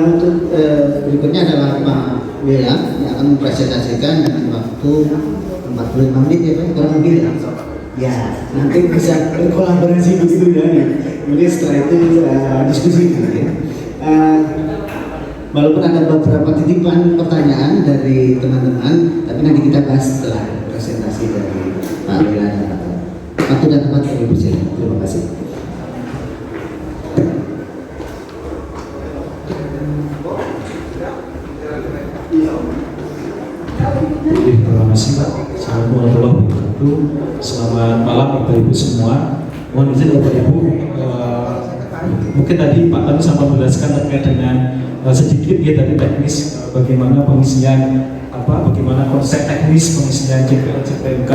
Untuk berikutnya adalah Pak Wilam yang akan mempresentasikan dengan waktu 45 menit ya Pak, kurang lebih ya. Ya, nanti bisa kolaborasi begitu ya. Mungkin setelah itu diskusi gitu ya. Walaupun ada beberapa titipan pertanyaan dari teman-teman, tapi nanti kita bahas setelah presentasi dari Pak Wilam. Waktu dan tempat kami bersilakan. Terima kasih. Terima kasih Pak. Assalamualaikum warahmatullahi wabarakatuh. Selamat malam Bapak Ibu semua. Mohon izin Bapak Ibu, mungkin tadi Pak Tani sampai menjelaskan terkait dengan sedikit ya tadi teknis bagaimana pengisian bagaimana konsep teknis pengisian JPK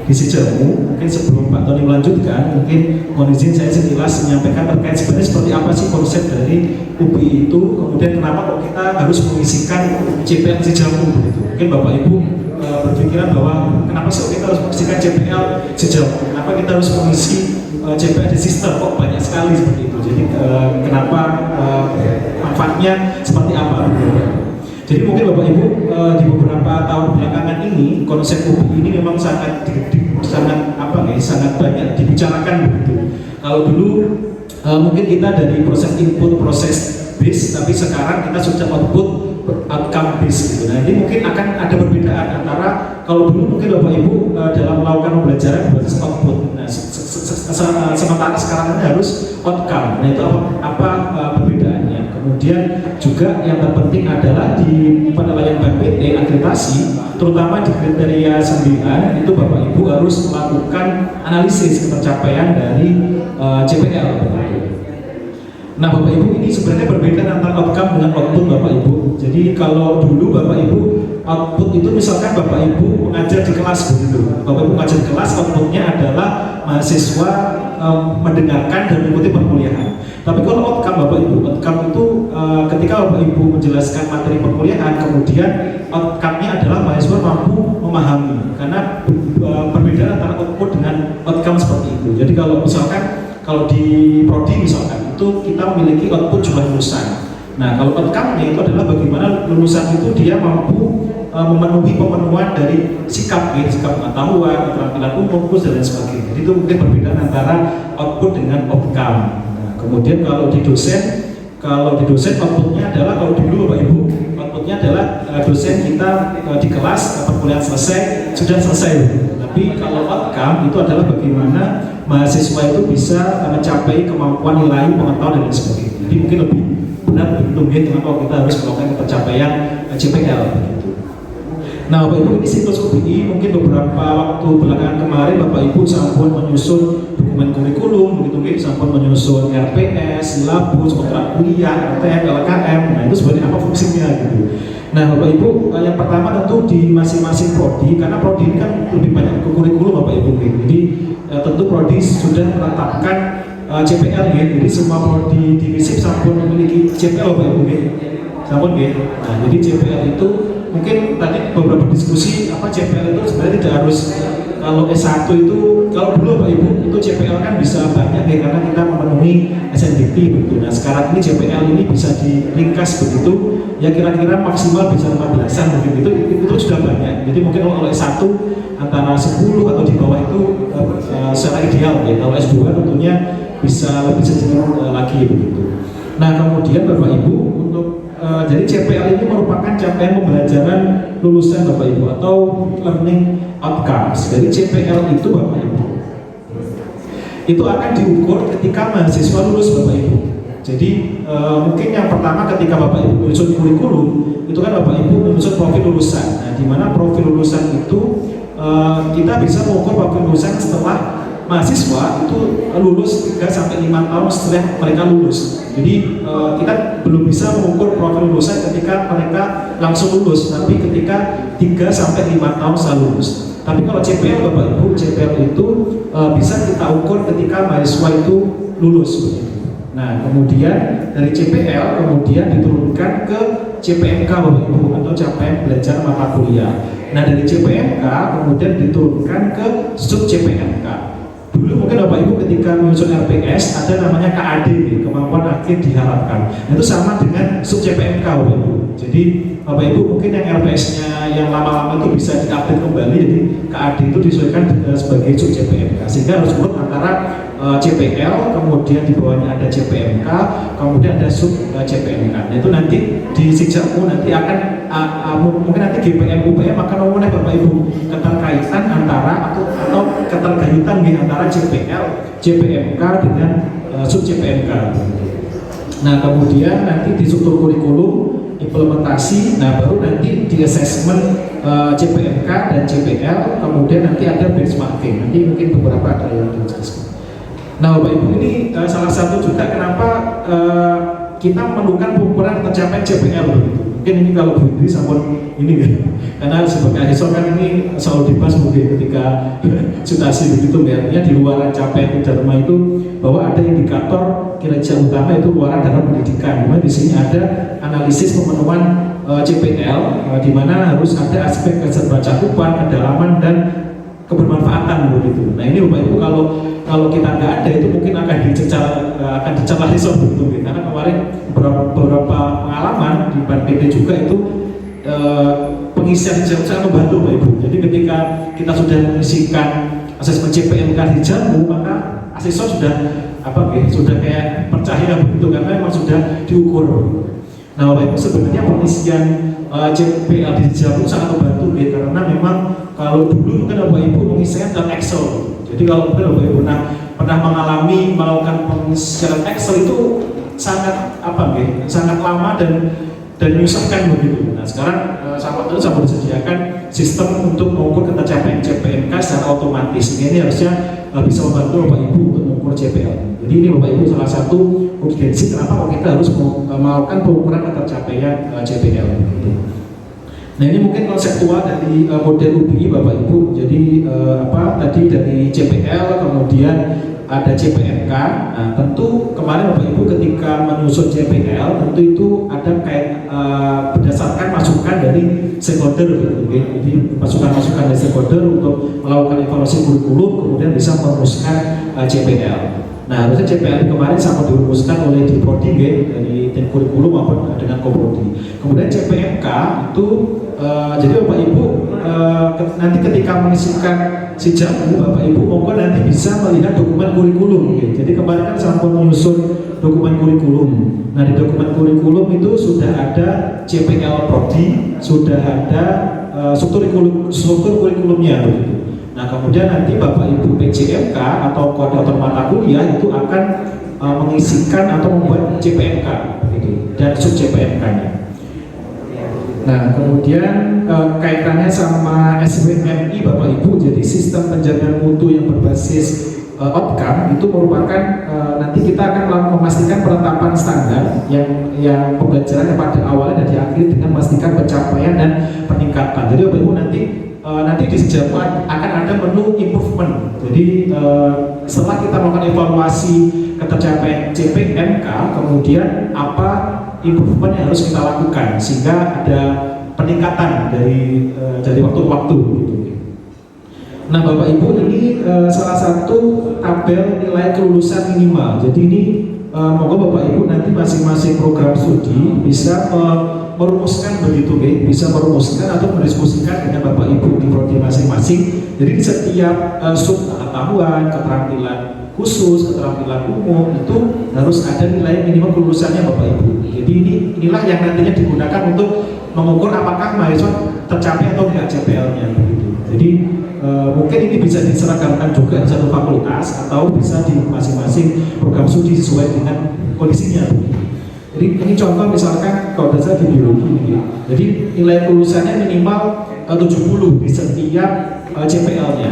di Sejamu. Mungkin sebelum Pak Tony melanjutkan, mungkin mohon izin saya sekilas menyampaikan terkait sebenarnya seperti apa sih konsep dari UPI itu, kemudian kenapa kok kita harus mengisikan JPL Sejamu begitu. Mungkin Bapak Ibu berpikiran bahwa kenapa sih kita harus mengisikan JPL Sejamu, kenapa kita harus mengisi JPL di sister, kok banyak sekali seperti itu. Jadi kenapa manfaatnya seperti apa begitu. Jadi mungkin Bapak Ibu di beberapa tahun belakangan ini konsep UPI ini memang sangat banyak dibicarakan begitu. Kalau dulu mungkin kita dari proses input, proses base, tapi sekarang kita sudah outcome base gitu. Nah ini mungkin akan ada perbedaan antara kalau dulu mungkin Bapak Ibu dalam melakukan pembelajaran berbasis output. Nah sementara sekarang ini harus outcome. Nah itu apa perbedaannya? Kemudian juga yang terpenting adalah di penilaian BPT akreditasi, terutama di kriteria 9 itu Bapak Ibu harus melakukan analisis pencapaian dari JPL. Nah Bapak Ibu ini sebenarnya berbeda antara outcome dengan output Bapak Ibu. Jadi kalau dulu Bapak Ibu output itu misalkan Bapak Ibu mengajar di kelas begitu. Bapak Ibu mengajar di kelas, outputnya adalah mahasiswa mendengarkan dan mengikuti perkuliahan. Tapi kalau outcome Bapak Ibu, outcome itu ketika Bapak Ibu menjelaskan materi perkuliahan, kemudian outcome-nya adalah mahasiswa mampu memahami. Karena perbedaan antara output dengan outcome seperti itu. Jadi kalau misalkan kalau di prodi misalkan itu kita memiliki output jumlah lulusan. Nah kalau outcome-nya itu adalah bagaimana lulusan itu dia mampu memenuhi pemenuhan dari sikap pengetahuan, keterampilan umum, dan lain sebagainya. Jadi itu mungkin perbedaan antara output dengan outcome. Kemudian kalau di dosen outputnya adalah kalau dulu Bapak Ibu outputnya adalah dosen kita di kelas perkuliahan sudah selesai. Tapi kalau outcome itu adalah bagaimana mahasiswa itu bisa mencapai kemampuan nilai pengetahuan dan lain sebagainya. Jadi mungkin lebih benar begitu kenapa kita harus melakukan pencapaian JPL begitu. Nah Bapak Ibu ini siklus UPI mungkin beberapa waktu belakangan kemarin Bapak Ibu sampun menyusun dokumen kurikulum begitu, sampun menyusun RPS, silabus, kontrak kuliah, RTM, LKM. Nah itu sebenarnya apa fungsinya gitu. Nah Bapak Ibu yang pertama tentu di masing-masing prodi, karena prodi ini kan lebih banyak ke kurikulum Bapak Ibu. Jadi tentu prodi sudah menetapkan JPL ya. Jadi semua prodi di FISIP sampun memiliki JPL Bapak Ibu sampun ya. Nah jadi JPL itu mungkin tadi beberapa diskusi JPL itu sebenarnya tidak harus kalau S1 itu kalau dulu Bapak Ibu itu JPL kan bisa banyak ya karena kita memenuhi SNBT begitu. Nah sekarang ini JPL ini bisa diringkas begitu ya kira-kira maksimal bisa 15-an begitu itu sudah banyak. Jadi mungkin kalau S1 antara 10 atau di bawah itu secara ideal ya. Kalau S2 tentunya bisa lebih sedikit lagi begitu. Nah kemudian Bapak Ibu untuk jadi JPL ini merupakan capaian pembelajaran lulusan Bapak Ibu atau learning outcomes. Jadi JPL itu Bapak Ibu itu akan diukur ketika mahasiswa lulus Bapak Ibu. Jadi mungkin yang pertama ketika Bapak Ibu menyusun kurikulum itu kan Bapak Ibu menyusun profil lulusan. Nah di mana profil lulusan itu kita bisa mengukur profil lulusan setelah mahasiswa itu lulus 3-5 tahun setelah mereka lulus. Jadi kita belum bisa mengukur profil lulusan ketika mereka langsung lulus, tapi ketika 3-5 tahun setelah lulus. Tapi kalau JPL Bapak Ibu, JPL itu bisa kita ukur ketika mahasiswa itu lulus. Nah kemudian dari JPL kemudian diturunkan ke JPMK Bapak Ibu atau capaian belajar mata kuliah. Nah dari JPMK kemudian diturunkan ke sub JPMK. Dulu mungkin Bapak Ibu ketika menyusun RPS ada namanya KAD, kemampuan akhir diharapkan. Nah, itu sama dengan sub CPMK Bapak Ibu. Jadi Bapak Ibu mungkin yang RPS-nya yang lama-lama itu bisa diupdate kembali, jadi KAD itu disesuaikan sebagai sub CPMK, sehingga harus urut antara CPL, kemudian di bawahnya ada CPMK, kemudian ada sub CPMK. Nah itu nanti di Sikjamu nanti akan mungkin nanti GPM UPM akan ngomongnya Bapak Ibu keterkaitan antara atau keterkaitan di antara CPL, CPMK dengan sub CPMK. Nah kemudian nanti di struktur kurikulum implementasi, nah baru nanti di assessment CPMK dan CPL, kemudian nanti ada benchmarking. Nanti mungkin beberapa ada yang dijelaskan. Nah Bapak Ibu ini salah satu juga kenapa kita memerlukan pengukuran pencapaian CPL begitu. Mungkin ini kalau Bu Indri sampun ini kan, karena sebagai asesor kan ini selalu dibahas mungkin ketika situasi begitu ya, artinya di luar capaian Dharma itu bahwa ada indikator kinerja utama itu luaran dalam pendidikan. Dimana di sini ada analisis pemenuhan CPL, di mana harus ada aspek keserbacakupan, kedalaman dan kebermanfaatan begitu. Nah ini Bapak Ibu kalau kita nggak ada itu mungkin akan dicelah risau begitu. Karena kemarin beberapa pengalaman di BANPT juga itu pengisian sangat membantu Bapak Ibu. Jadi ketika kita sudah mengisikan asesmen CPMK di Jamu, maka asesor sudah sudah kayak percaya begitu karena memang sudah diukur. Nah Bapak Ibu sebenarnya pengisian CPL di Jamu sangat membantu ya, karena memang kalau dulu mungkin Bapak Ibu mengisikan dalam Excel. Jadi kalau mungkin Bapak Ibu pernah mengalami melakukan pengisian Excel itu sangat sangat lama dan menyusahkan begitu. Nah sekarang sahabat itu sudah disediakan sistem untuk mengukur ketercapaian CPMK secara otomatis. Ini harusnya bisa membantu Bapak Ibu untuk mengukur CPL. Jadi ini Bapak Ibu salah satu urgensi kenapa kita harus melakukan pengukuran ketercapaian CPL. Nah ini mungkin konseptual dari model UBI Bapak Ibu. Jadi tadi dari CPL, kemudian ada CPMK. Nah tentu kemarin Bapak Ibu ketika menyusun CPL tentu itu ada kayak berdasarkan masukan dari stakeholder gitu. Jadi masukan-masukan dari stakeholder untuk melakukan evaluasi kurikulum, kemudian bisa merumuskan CPL. Nah harusnya CPL kemarin sama dirumuskan oleh di Prodi dari tim kurikulum maupun dengan Koprodi. Kemudian CPMK itu jadi Bapak Ibu nanti ketika mengisikan si Jamu, Bapak Ibu monggo nanti bisa melihat dokumen kurikulum. Jadi kemarin kan sampun menyusun dokumen kurikulum. Nah di dokumen kurikulum itu sudah ada CPL Prodi, sudah ada struktur kurikulumnya begitu. Nah kemudian nanti Bapak Ibu PJMK atau koordinator mata kuliah itu akan mengisikan atau membuat CPMK gitu, dan sub CPMK-nya. Nah kemudian kaitannya sama SWMI Bapak Ibu, jadi sistem penjaminan mutu yang berbasis outcome itu merupakan nanti kita akan memastikan penetapan standar yang pembelajaran yang pada awalnya dan diakhiri dengan memastikan pencapaian dan peningkatan. Jadi Bapak Ibu nanti di Sikjamu akan ada menu improvement. Jadi setelah kita melakukan evaluasi ketercapaian CPMK, kemudian apa improvement yang harus kita lakukan sehingga ada peningkatan dari waktu ke waktu gitu. Nah Bapak Ibu ini salah satu tabel nilai kelulusan minimal. Jadi ini moga Bapak Ibu nanti masing-masing program studi bisa merumuskan begitu, bisa merumuskan atau mendiskusikan dengan Bapak Ibu di prodi masing-masing. Jadi di setiap sub pengetahuan, keterampilan khusus, keterampilan umum itu harus ada nilai minimal kelulusannya Bapak Ibu. Jadi inilah yang nantinya digunakan untuk mengukur apakah mahasiswa tercapai atau tidak CPL-nya begitu. Jadi mungkin ini bisa diseragamkan juga di satu fakultas atau bisa di masing-masing program studi sesuai dengan kondisinya. Jadi ini contoh misalkan kalau dasar di biologi ini. Jadi nilai kelulusannya minimal 70 di setiap CPL-nya.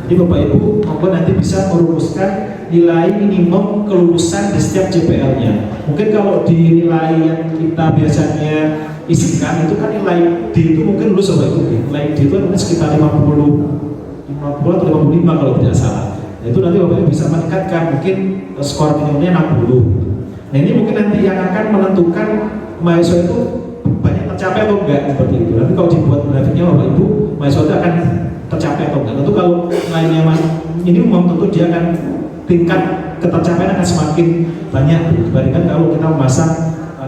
Jadi Bapak Ibu mungkin nanti bisa merumuskan nilai minimum kelulusan di setiap CPL-nya. Mungkin kalau di nilai yang kita biasanya isikan itu kan nilai D itu mungkin lulus Bapak Ibu. Nilai D itu mungkin sekitar 50 atau 55 kalau tidak salah. Nah, itu nanti Bapak Ibu bisa meningkatkan, mungkin skor minimumnya 60. Nah ini mungkin nanti yang akan menentukan mahasiswa itu banyak tercapai atau enggak seperti itu. Nanti kalau dibuat grafiknya Bapak Ibu, mahasiswa itu akan tercapai atau enggak. Tentu kalau nilainya minimum tentu dia akan tingkat ketercapaian akan semakin banyak dibandingkan kalau kita memasang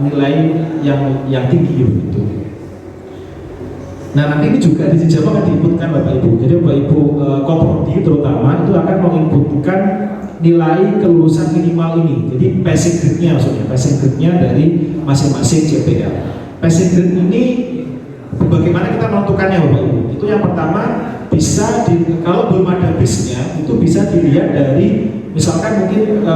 nilai yang tinggi gitu. Nah nanti ini juga di Sijam akan diinputkan Bapak Ibu. Jadi Bapak Ibu Koprodi terutama itu akan menginputkan nilai kelulusan minimal ini. Jadi passing grade-nya maksudnya, passing grade-nya dari masing-masing CPL. Passing grade ini bagaimana kita menentukannya Bapak Ibu? Itu yang pertama bisa kalau belum ada base-nya itu bisa dilihat dari misalkan mungkin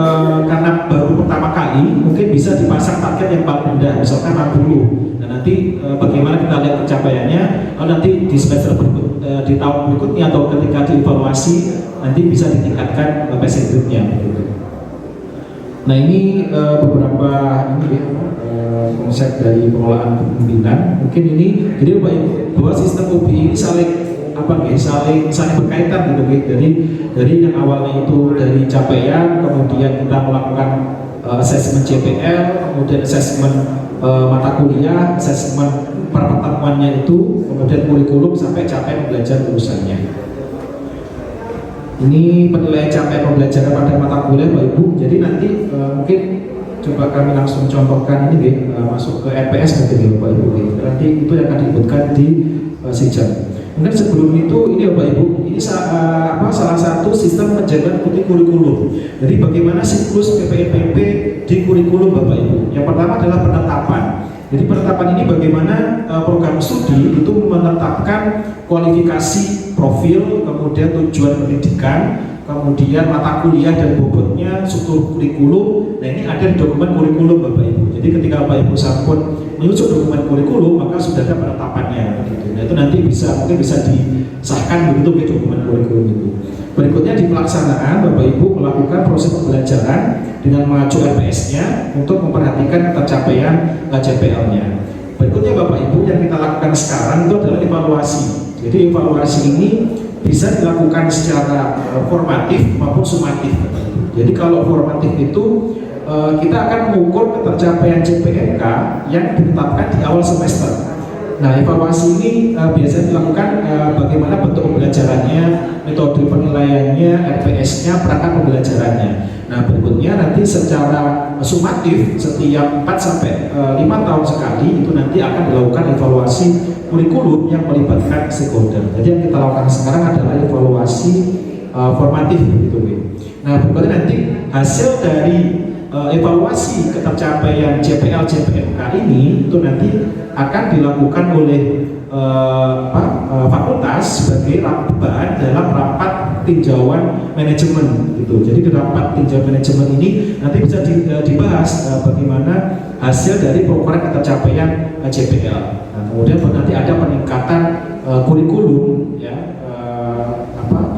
karena baru pertama kali mungkin bisa dipasang target yang paling rendah misalkan 60. Nah nanti bagaimana kita lihat pencapaiannya nanti di semester berikut di tahun berikutnya atau ketika dievaluasi nanti bisa ditingkatkan passing grade-nya gitu. Nah ini beberapa ini konsep dari pengelolaan kepemimpinan. Mungkin ini jadi bahwa sistem UBI ini saling berkaitan gitu dari yang awalnya itu dari capaian, kemudian kita melakukan asesmen CPL, kemudian asesmen mata kuliah, asesmen pertemuannya itu, kemudian kurikulum sampai capaian pembelajaran lulusannya. Ini penilaian capaian pembelajaran pada mata kuliah Bapak Ibu. Jadi nanti mungkin coba kami langsung contohkan ini masuk ke RPS mungkin ya Bapak Ibu. Nanti itu yang akan diinputkan di Sijam. Mungkin sebelum itu ini Bapak Ibu, ini salah satu sistem penjagaan kurikulum. Jadi bagaimana siklus PPNPP di kurikulum Bapak Ibu. Yang pertama adalah penetapan. Jadi penetapan ini bagaimana program studi itu menetapkan kualifikasi profil, kemudian tujuan pendidikan, kemudian mata kuliah dan bobotnya, struktur kurikulum. Nah ini ada di dokumen kurikulum Bapak Ibu. Jadi ketika Bapak Ibu sampun menyusun dokumen kurikulum maka sudah ada penetapannya begitu. Nah itu nanti mungkin bisa disahkan begitu di dokumen kurikulum itu. Berikutnya di pelaksanaan Bapak Ibu melakukan proses pembelajaran dengan mengacu RPS-nya untuk memperhatikan pencapaian CPL-nya. Berikutnya Bapak Ibu yang kita lakukan sekarang itu adalah evaluasi. Jadi evaluasi ini bisa dilakukan secara formatif maupun sumatif. Jadi kalau formatif itu kita akan mengukur ketercapaian CPNK yang ditetapkan di awal semester. Nah evaluasi ini biasanya dilakukan bagaimana bentuk pembelajarannya, metode penilaiannya, RPS-nya, perangkat pembelajarannya. Nah berikutnya nanti secara sumatif setiap 4-5 tahun sekali itu nanti akan dilakukan evaluasi kurikulum yang melibatkan stakeholder. Jadi yang kita lakukan sekarang adalah evaluasi formatif begitu. Nah berikutnya nanti hasil dari evaluasi ketercapaian CPL CPNK ini itu nanti akan dilakukan oleh fakultas sebagai bahan dalam rapat tinjauan manajemen gitu. Jadi di rapat tinjauan manajemen ini nanti bisa dibahas bagaimana hasil dari pengukuran ketercapaian CPL. Nah, kemudian nanti ada peningkatan kurikulum ya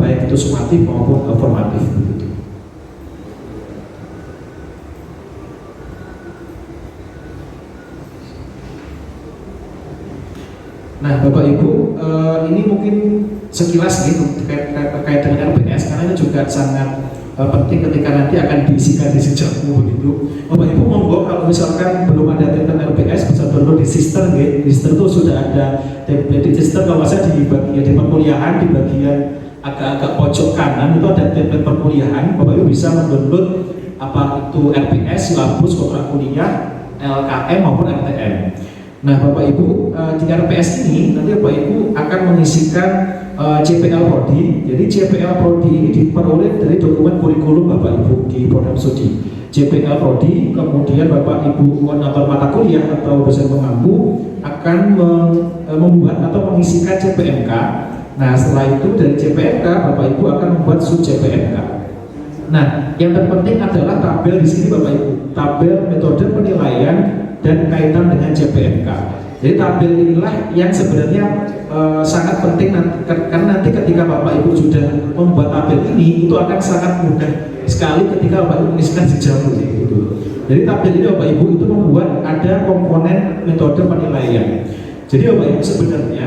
baik itu sumatif maupun formatif gitu. Nah Bapak Ibu, ini mungkin sekilas gitu terkait dengan RPS karena ini juga sangat penting ketika nanti akan diisikan di Sijammu begitu. Bapak Ibu monggo kalau misalkan belum ada template RPS bisa download di Sister gitu. Di Sister itu sudah ada template di Sister kalau saya di bagian di perkuliahan di bagian agak-agak pojok kanan itu ada template perkuliahan. Bapak Ibu bisa mendownload apa itu RPS, silabus, kontrak kuliah, LKM maupun MTM. Nah Bapak Ibu di RPS ini nanti Bapak Ibu akan mengisikan CPL Prodi. Jadi CPL Prodi ini diperoleh dari dokumen kurikulum Bapak Ibu di program studi. CPL Prodi, kemudian Bapak Ibu koordinator mata kuliah atau dosen pengampu akan membuat atau mengisikan CPNK. Nah setelah itu dari CPNK Bapak Ibu akan membuat sub CPNK. Nah yang terpenting adalah tabel di sini Bapak Ibu, tabel metode penilaian dan kaitan dengan CPNK. Jadi tabel inilah yang sebenarnya sangat penting karena nanti ketika Bapak Ibu sudah membuat tabel ini itu akan sangat mudah sekali ketika Bapak Ibu menuliskan Sijammu gitu. Jadi tabel ini Bapak Ibu itu membuat ada komponen metode penilaian. Jadi Bapak Ibu sebenarnya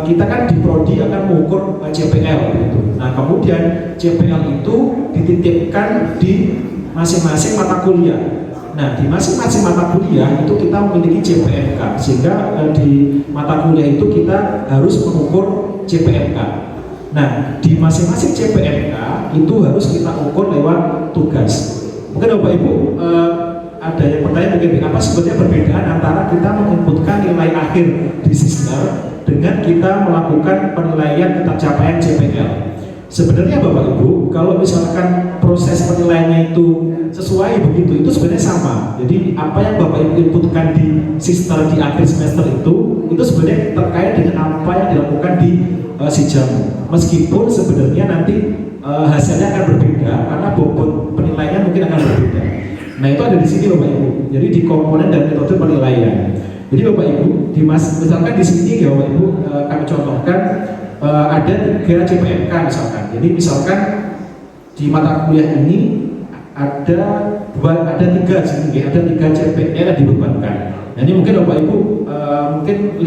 kita kan di prodi akan mengukur CPL gitu. Nah kemudian CPL itu dititipkan di masing-masing mata kuliah. Nah, di masing-masing mata kuliah itu kita memiliki CPNK, sehingga di mata kuliah itu kita harus mengukur CPNK. Nah, di masing-masing CPNK itu harus kita ukur lewat tugas. Mungkin Bapak Ibu ada yang bertanya mungkin apa sebenarnya perbedaan antara kita menginputkan nilai akhir di Sisler dengan kita melakukan penilaian pencapaian CPL. Sebenarnya Bapak Ibu, kalau misalkan proses penilaiannya itu sesuai begitu, itu sebenarnya sama. Jadi apa yang Bapak Ibu inputkan di Sisler di akhir semester itu sebenarnya terkait dengan apa yang dilakukan di Sijamu. Meskipun sebenarnya nanti hasilnya akan berbeda karena bobot penilaiannya mungkin akan berbeda. Nah itu ada di sini Bapak Ibu. Jadi di komponen dan metode penilaian. Jadi Bapak Ibu, misalkan di sini ya Bapak Ibu kami contohkan ada 3 CPMK misalkan. Jadi misalkan di mata kuliah ini ada 3 CPL yang dibebankan. Nah ini mungkin Bapak Ibu mungkin 5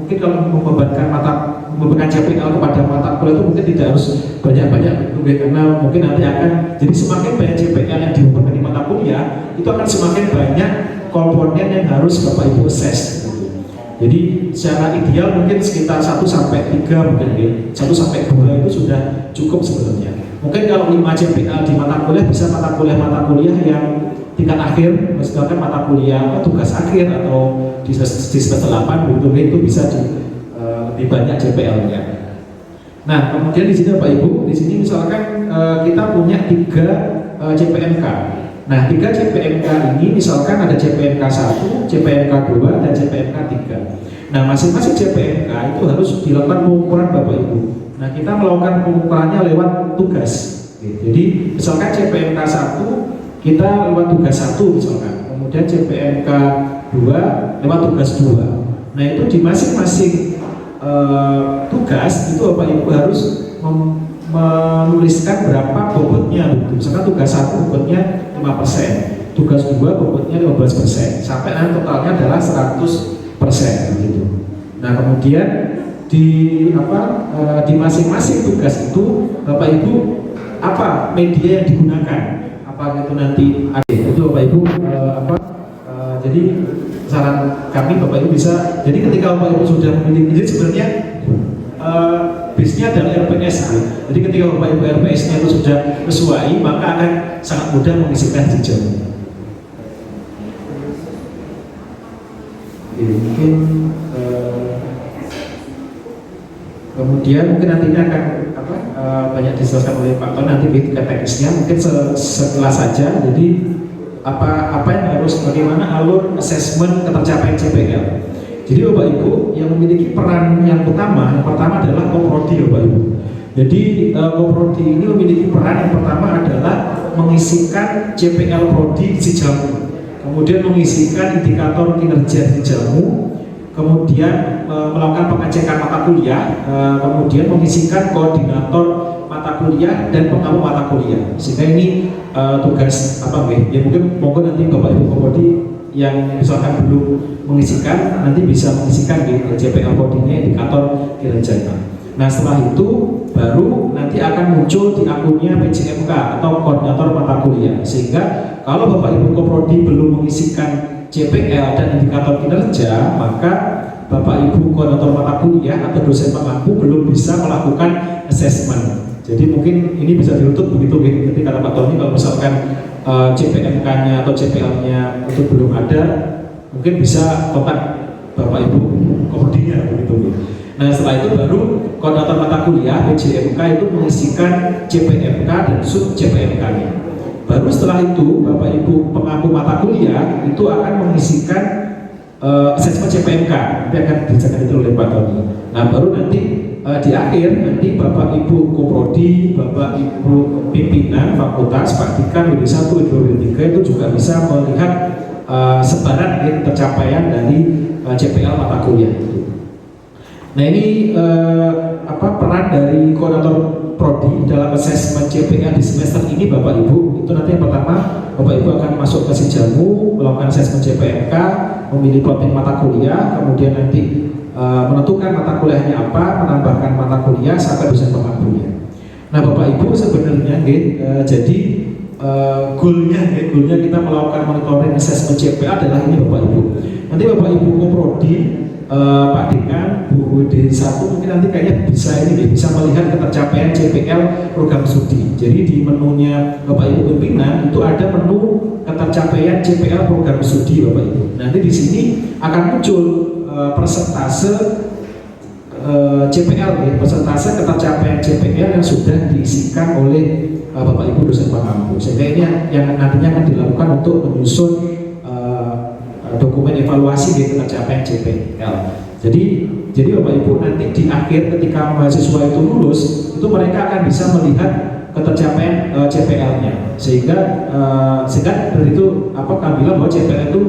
mungkin kalau membebankan CPL kepada mata kuliah itu mungkin tidak harus banyak-banyak karena mungkin nanti akan jadi semakin banyak CPL yang dibebankan di mata kuliah itu akan semakin banyak komponen yang harus Bapak Ibu assess. Jadi secara ideal mungkin sekitar 1 sampai 3 mungkin 1 sampai 2 itu sudah cukup sebenarnya. Mungkin kalau 5 CPL di mata kuliah bisa mata kuliah yang tingkat akhir, misalkan mata kuliah tugas akhir atau di semester 8 itu bisa lebih banyak CPL-nya. Nah, kemudian di sini Bapak Ibu, di sini misalkan kita punya 3 CPMK. Nah, 3 CPMK ini misalkan ada CPMK 1, CPMK 2, dan CPMK 3. Nah, masing-masing CPMK itu harus dilakukan pengukuran Bapak Ibu. Nah, kita melakukan pengukurannya lewat tugas. Jadi, misalkan CPMK 1 kita lewat tugas 1 misalkan. Kemudian CPMK 2 lewat tugas 2. Nah, itu di masing-masing tugas itu Bapak Ibu harus menuliskan berapa bobotnya. Misalkan tugas 1 bobotnya 5%, tugas 2 bobotnya 15%, sampai nanti totalnya adalah 100% gitu. Nah kemudian di masing-masing tugas itu Bapak Ibu apa media yang digunakan, apa itu nanti ada itu Bapak Ibu jadi saran kami Bapak Ibu bisa, jadi ketika Bapak Ibu sudah memiliki, jadi sebenarnya base-nya adalah RPS. Jadi ketika Bapak Ibu RPS-nya itu sudah sesuai, maka akan sangat mudah mengisikan Sijamu. Mungkin kemudian mungkin nantinya akan banyak dijelaskan oleh Pak Ton nanti tingkat teknisnya, mungkin setelah saja. Jadi apa yang harus, bagaimana alur asesmen ketercapaian CPL. Jadi Bapak Ibu yang memiliki peran yang pertama adalah Koprodi Bapak Ibu. Jadi Koprodi ini memiliki peran yang pertama adalah mengisikan CPL Prodi Sijamu, kemudian mengisikan indikator kinerja Sijamu, kemudian melakukan pengecekan mata kuliah, kemudian mengisikan koordinator mata kuliah dan pengamu mata kuliah. Sehingga ini tugas ya mungkin nanti Bapak Ibu Koprodi yang misalkan belum mengisikan nanti bisa mengisikan di CPL Prodinya indikator kinerjanya. Nah setelah itu baru nanti akan muncul di akunnya PJMK atau koordinator mata kuliah, sehingga kalau Bapak Ibu Koprodi belum mengisikan CPL dan indikator kinerja, maka Bapak Ibu koordinator mata kuliah atau dosen pengampu belum bisa melakukan assessment. Jadi mungkin ini bisa dirutut begitu ketika Pak Tony kalau misalkan CPMK-nya atau CPL-nya itu belum ada, mungkin bisa kontak Bapak Ibu Koprodinya begitu. Nah setelah itu baru koordinator mata kuliah PJMK itu mengisikan CPMK dan sub CPMK-nya. Baru setelah itu Bapak Ibu pengampu mata kuliah itu akan mengisikan asesmen CPMK, nanti akan dijelaskan itu oleh Pak Tony. Nah baru nanti di akhir nanti Bapak Ibu Koprodi, Bapak Ibu pimpinan fakultas, Pak Dikan WD1, WD2, WD3 itu juga bisa melihat sebaran pencapaian dari CPL mata kuliah itu. Nah ini peran dari koordinator prodi dalam asesmen CPL di semester ini Bapak Ibu. Itu nanti yang pertama Bapak Ibu akan masuk ke Sijamu, melakukan asesmen CPMK, memilih plotting mata kuliah, kemudian nanti menentukan mata kuliahnya apa, menambahkan mata kuliah sampai dosen pengampunya. Nah Bapak Ibu sebenarnya jadi goalnya kita melakukan monitoring asesmen CPL adalah ini Bapak Ibu. Nanti Bapak Ibu Koprodi Pak Dekan, Bu D1 mungkin nanti kayaknya bisa melihat ketercapaian CPL program studi. Jadi di menunya Bapak Ibu pimpinan itu ada menu ketercapaian CPL program studi Bapak Ibu. Nanti di sini akan muncul persentase CPL ya, persentase ketercapaian CPL yang sudah diisikan oleh Bapak Ibu dosen pengampu. Sehingga ini yang nantinya akan dilakukan untuk menyusun dokumen evaluasi dari ketercapaian CPL. Jadi Bapak Ibu nanti di akhir ketika mahasiswa itu lulus, itu mereka akan bisa melihat ketercapaian CPL-nya. Sehingga dari itu kami bilang bahwa CPL itu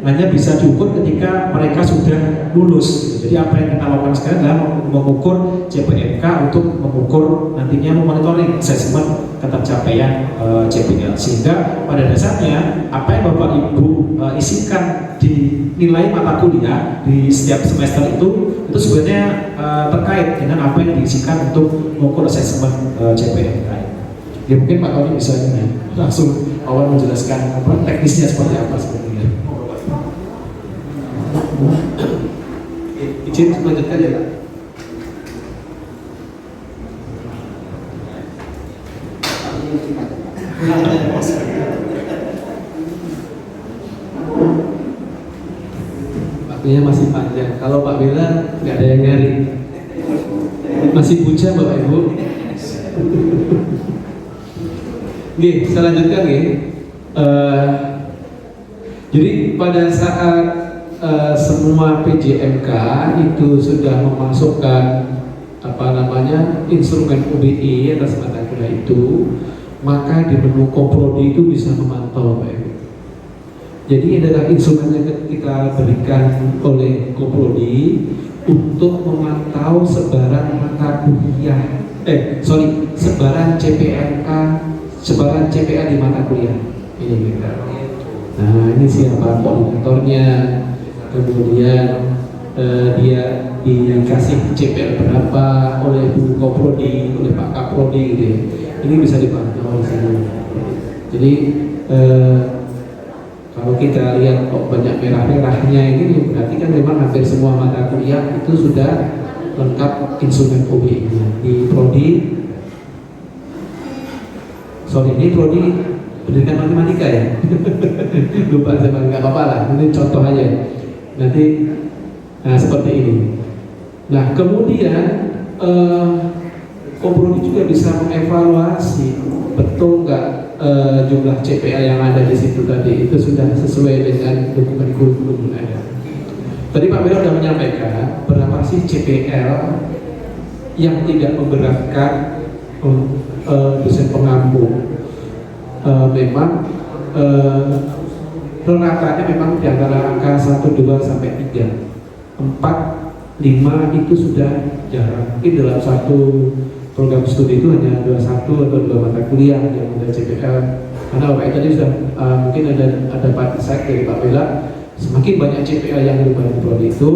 hanya bisa diukur ketika mereka sudah lulus. Jadi apa yang kita lakukan sekarang adalah mengukur CPMK untuk mengukur nantinya memonitoring asesmen ketercapaian CPL. Sehingga pada dasarnya apa yang Bapak Ibu isikan di nilai mata kuliah di setiap semester itu sebenarnya terkait dengan apa yang diisikan untuk mengukur asesmen CPMK. Ya mungkin Pak Tony bisa langsung awal menjelaskan teknisnya seperti apa sebenarnya. Izin lanjutkan ya Pak. Waktunya masih panjang. Kalau Pak Bella nggak ada yang nyari. Masih puja Bapak Ibu. Nih, saya lanjutkan nih. Jadi pada saat semua PJMK itu sudah memasukkan instrumen UBI atas mata kuliah itu, maka di menu Komprodi itu bisa memantau Pak Ibu. Jadi ini adalah instrumen yang kita berikan oleh Komprodi untuk memantau sebaran mata kuliah, sebaran CPMK, sebaran CPA di mata kuliah. Ini kita. Nah ini siapa koordinatornya, kemudian dia dikasih CPL berapa oleh Bu Koprodi, oleh Pak Kaprodi gitu ya. Ini bisa dipantau di sini. Jadi kalau kita lihat kok banyak merah-merahnya ini berarti kan memang hampir semua mata kuliah itu sudah lengkap instrumen OBI-nya. Di prodi, ini prodi pendidikan matematika ya. Lupa saya, nggak apa-apa lah. Ini contoh aja. Nanti seperti ini. Nah kemudian Komprodi juga bisa mengevaluasi betul nggak jumlah CPL yang ada di situ tadi itu sudah sesuai dengan dokumen kurikulum yang ada. Tadi Pak Bella sudah menyampaikan berapa sih CPL yang tidak memberatkan dosen pengampu. Memang ratanya memang di antara angka 1, 2 sampai 3, 4, 5 itu sudah jarang. Mungkin dalam satu program studi itu hanya 21 atau 2 mata kuliah yang ada CPL. Karena Bapak tadi sudah mungkin ada part insight dari Pak Bella, semakin banyak CPL yang berubah di prodi itu,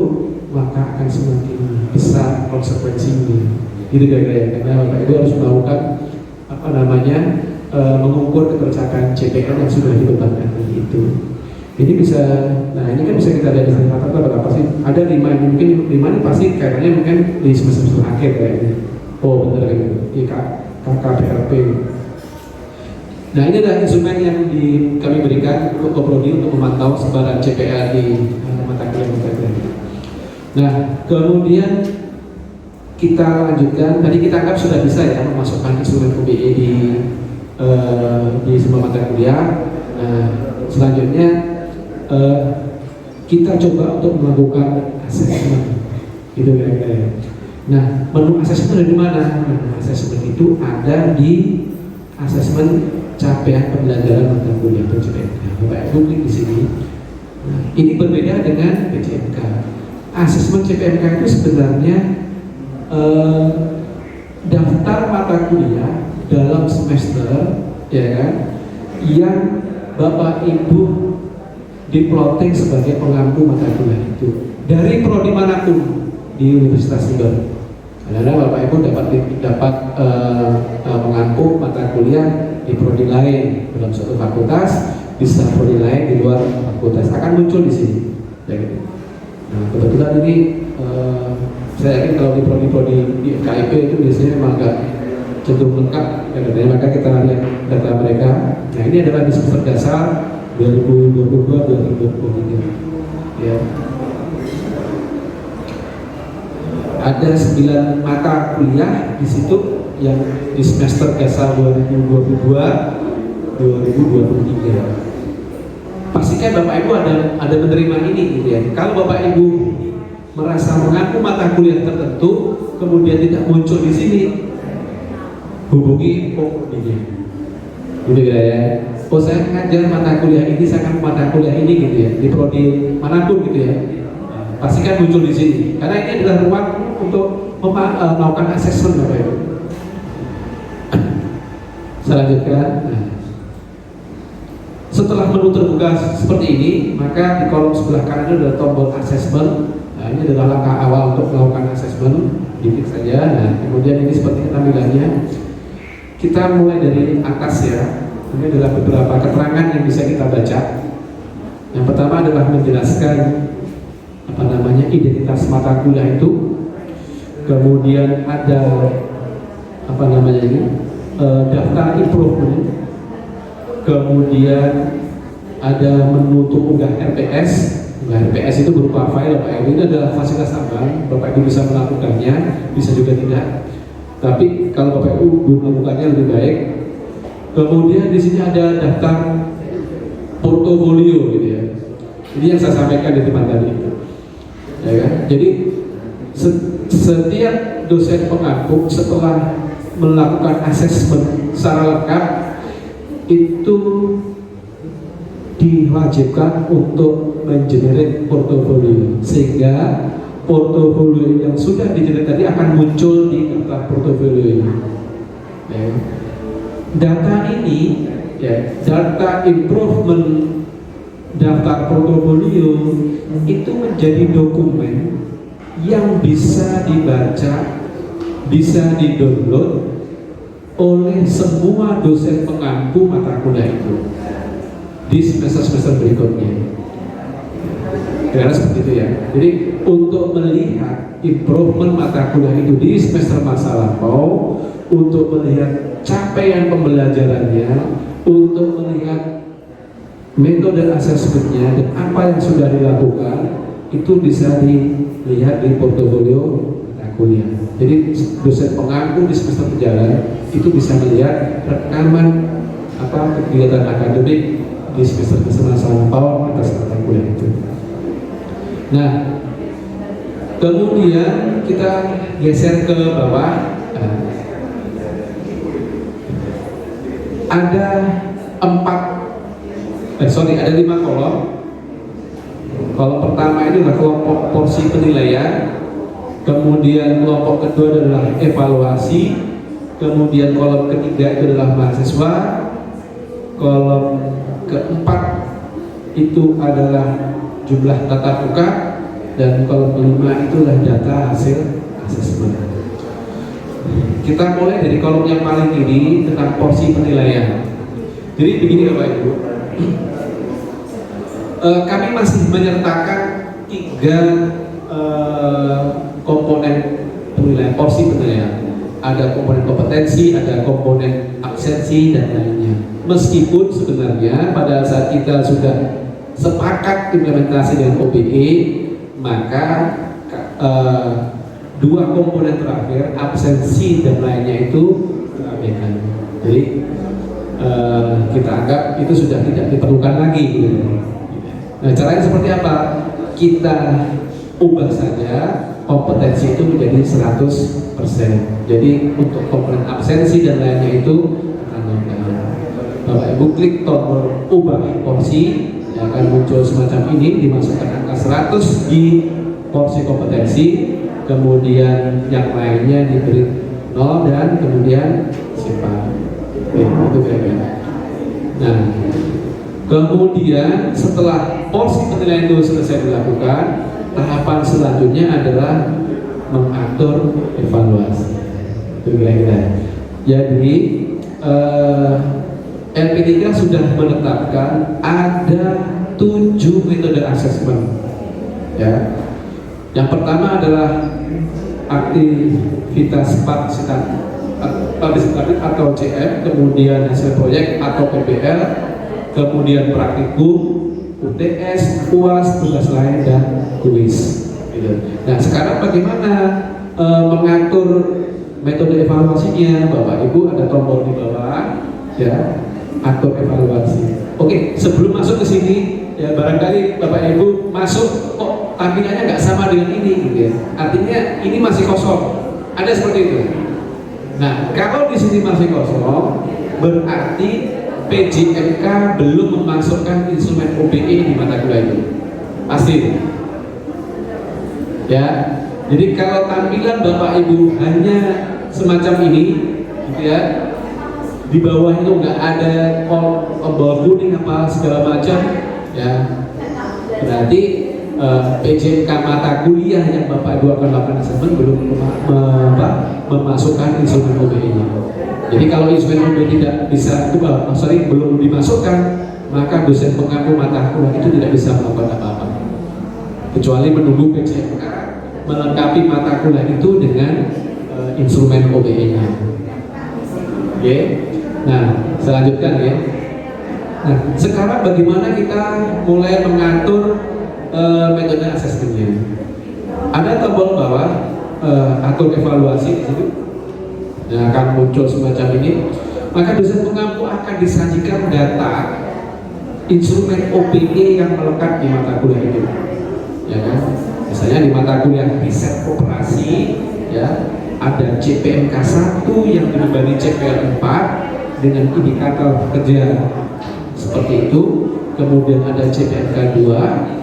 maka akan semakin besar konsekuensinya. Gitu kira-kira. Karena Bapak Ibu harus melakukan mengukur ketercapaian CPL yang sudah dibebankan tadi itu. Ini bisa, ini kan bisa kita lihat di rata-rata berapa sih? Ada 5, mungkin 5 ini pasti kayaknya mungkin di semester akhir kayaknya. Oh benar kan itu, di KKPLP. Nah ini adalah instrumen yang kami berikan untuk Komprodi untuk memantau sebaran CPA di mata kuliah. Nah kemudian kita lanjutkan, tadi kita anggap sudah bisa ya memasukkan instrumen UBI di semua mata kuliah. Nah selanjutnya kita coba untuk melakukan asesmen, gitu kira-kira. Nah, menu asesmen ada di mana? Menu asesmen itu ada di asesmen capaian pembelajaran mata kuliah PJMK. Bapak Ibu klik di sini. Nah, ini berbeda dengan PJMK. Asesmen CPMK itu sebenarnya daftar mata kuliah dalam semester, ya kan, yang Bapak Ibu diploting sebagai pengampu mata kuliah itu dari prodi manapun di Universitas Tunggal. Karena Bapak Ibu dapat mengampu mata kuliah di prodi lain dalam suatu fakultas, bisa prodi lain di luar fakultas, akan muncul di sini. Ya, gitu. Nah, kebetulan ini saya yakin kalau di prodi di KIP itu biasanya memang agak cenderung lengkap ya, katanya, maka kita lihat data mereka. Nah, ini adalah di semester dasar 2022-2023 ya. Ada 9 mata kuliah di situ yang di semester dasar 2022-2023. Pastikan Bapak Ibu ada menerima ini gitu ya. Kalau Bapak Ibu merasa mengaku mata kuliah tertentu kemudian tidak muncul di sini, hubungi ini. Gitu ya. Oh, saya ngajar mata kuliah ini, saya akan mata kuliah ini gitu ya. Di prodi manapun gitu ya. Pastikan muncul di sini. Karena ini adalah ruang untuk melakukan asesmen Bapak Ibu. Selanjutnya, setelah menu terbuka seperti ini, maka di kolom sebelah kanan itu ada tombol asesmen. Nah, ini adalah langkah awal untuk melakukan asesmen, diklik saja. Nah, kemudian ini seperti tampilannya. Kita mulai dari atas ya. Ini adalah beberapa keterangan yang bisa kita baca. Yang pertama adalah menjelaskan identitas mata kuliah itu. Kemudian ada daftar improvement. Kemudian ada menu untuk unggah RPS. Unggah RPS itu berupa file Bapak Ibu. Ini adalah fasilitas tambahan, Bapak Ibu bisa melakukannya, bisa juga tidak. Tapi kalau Bapak Ibu belum melakukannya lebih baik. Kemudian di sini ada daftar portofolio gitu ya. Ini yang saya sampaikan di depan tadi. Ya kan? Jadi setiap dosen pengaku setelah melakukan asesmen secara lengkap itu diwajibkan untuk mengenerate portofolio, sehingga portofolio yang sudah digenerate tadi akan muncul di daftar portofolio ini. Ya. Data ini, ya, data improvement daftar portofolio itu menjadi dokumen yang bisa dibaca, bisa di-download oleh semua dosen pengampu mata kuliah itu di semester-semester berikutnya. Karena seperti itu ya. Jadi untuk melihat improvement mata kuliah itu di semester masa lampau, untuk melihat capaian pembelajarannya, untuk melihat metode asesmennya dan apa yang sudah dilakukan, itu bisa dilihat di portofolio mata kuliah. Jadi dosen pengampu di semester berjalan itu bisa melihat rekaman kegiatan akademik di semester masa lampau atas mata kuliah itu. Nah, kemudian kita geser ke bawah. Ada 5 kolom. Kolom pertama ini adalah kelompok porsi penilaian, kemudian kelompok kedua adalah evaluasi, kemudian kolom ketiga itu adalah mahasiswa, kolom keempat itu adalah jumlah tatap muka, dan kolom kelima itu adalah data hasil asesmen. Kita mulai dari kolom yang paling kiri tentang porsi penilaian. Jadi begini Bapak Ibu, kami masih menyertakan 3 komponen penilaian, porsi penilaian. Ada komponen kompetensi, ada komponen absensi dan lainnya. Meskipun sebenarnya pada saat kita sudah sepakat implementasi dengan OBE, maka 2 komponen terakhir, absensi dan lainnya itu terabaikan. Jadi kita anggap itu sudah tidak diperlukan lagi. Nah, caranya seperti apa? Kita ubah saja kompetensi itu menjadi 100%. Jadi untuk komponen absensi dan lainnya itu Bapak Ibu klik tombol ubah porsi, akan muncul semacam ini, dimasukkan angka 100 di porsi kompetensi, kemudian yang lainnya diberi 0 dan kemudian simpan. Itu kira-kira. Nah, kemudian setelah porsi penilaian itu selesai dilakukan, tahapan selanjutnya adalah mengatur evaluasi. Itu kira-kira. Jadi LP3 sudah menetapkan ada 7 metode asesmen, ya. Yang pertama adalah aktivitas partisipatif atau CM, kemudian hasil proyek atau PBL, kemudian praktikum, UTS, UAS, tugas lain, dan kuis. Gitu. Nah, sekarang bagaimana mengatur metode evaluasinya? Bapak Ibu ada tombol di bawah, ya, atur evaluasi. Oke, sebelum masuk ke sini, ya barangkali Bapak Ibu masuk kok tampilannya nggak sama dengan ini, gitu ya. Artinya ini masih kosong. Ada seperti itu. Nah, kalau di sini masih kosong, berarti PJMK belum memasukkan instrumen OBE di mata kuliah itu. Pasti. Ya. Jadi kalau tampilan Bapak Ibu hanya semacam ini, gitu ya, di bawah itu nggak ada tombol kuning apa segala macam, ya, berarti PJMK mata kuliah yang Bapak Ibu akan lakukan asesmen belum memasukkan instrumen OBE-nya. Jadi kalau instrumen OBE tidak bisa, belum dimasukkan, maka dosen pengampu mata kuliah itu tidak bisa melakukan apa-apa, kecuali menunggu PJMK melengkapi mata kuliah itu dengan instrumen OBE-nya. Oke. Nah, selanjutnya ya. Nah, sekarang bagaimana kita mulai mengatur metode asesmennya? Ada tombol bawah atur evaluasi di situ. Nah, akan muncul semacam ini. Maka dosen pengampu akan disajikan data instrumen OBE yang melekat di mata kuliah itu. Ya kan? Misalnya di mata kuliah riset operasi, ya, ada CPNK 1 yang dibanding CPL 4 dengan indikator kerja seperti itu, kemudian ada CPNK 2